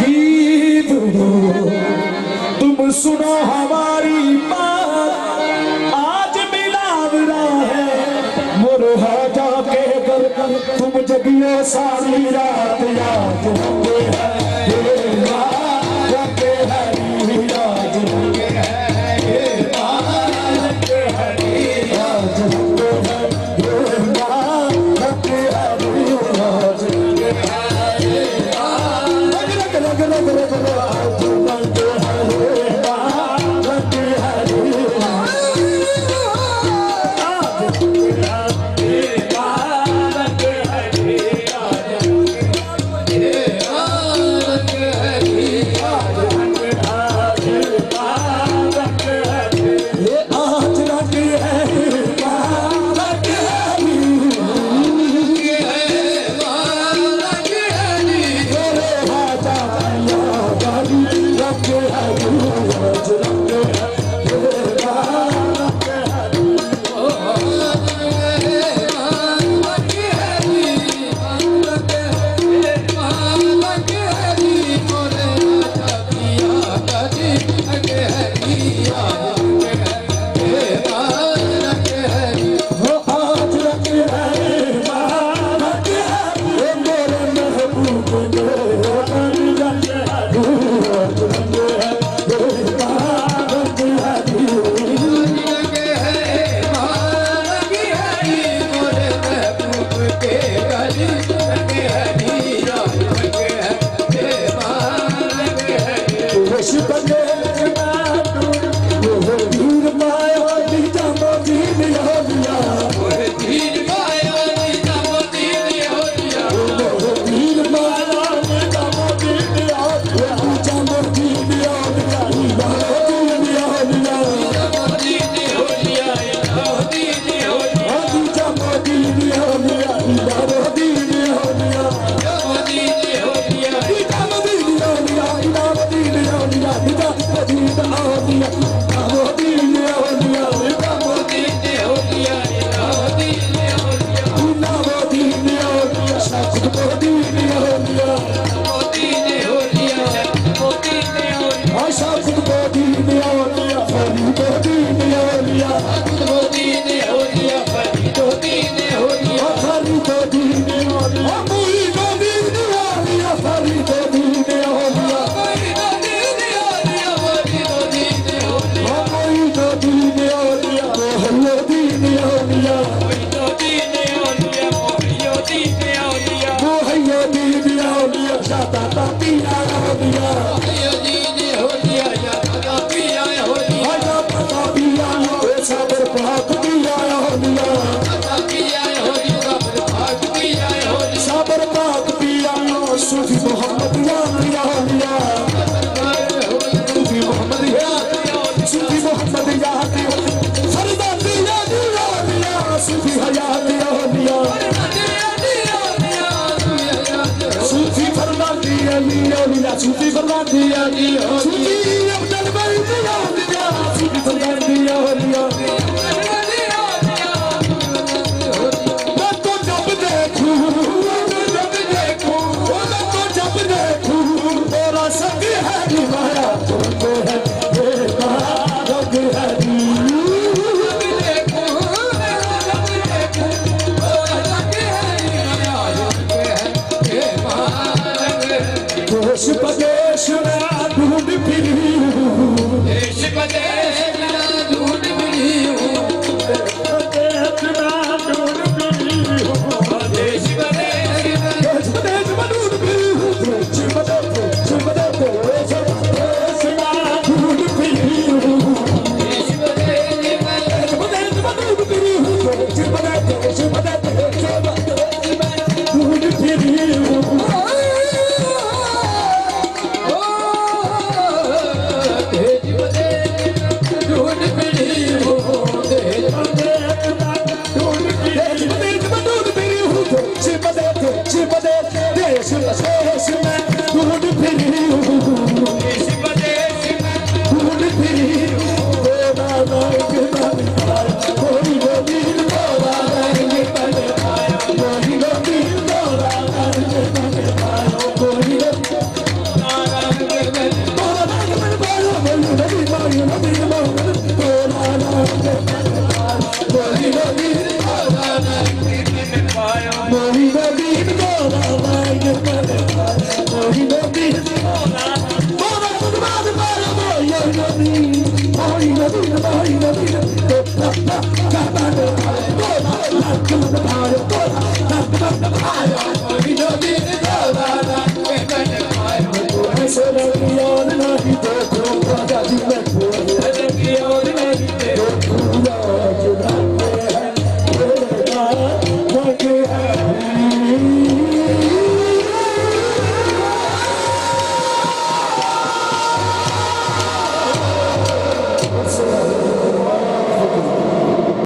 दीप हो, तुम सुनो हमारी बात, आज मिलावरा है मुरहा जाके कर, तुम जगियो सारी रात, याद रखे है ये बात, रखे है याद रखे है ये बात, रखे है याद रखे है ये बात, रखे है याद रखे है ये बात, रख रख रख रख सूफी फरमान दिया सूफी अब्दुल भाई दिया सूफी फरमान दिया मैं तो जब देखूं तेरा संग है निभाया तुमको है ये बात है देश प्रदेश में ढूंढ फिरी हूँ, देश प्रदेश में ढूंढ फिरी हूँ, ऐसे रंग याद नहीं देखो राजा जी मैं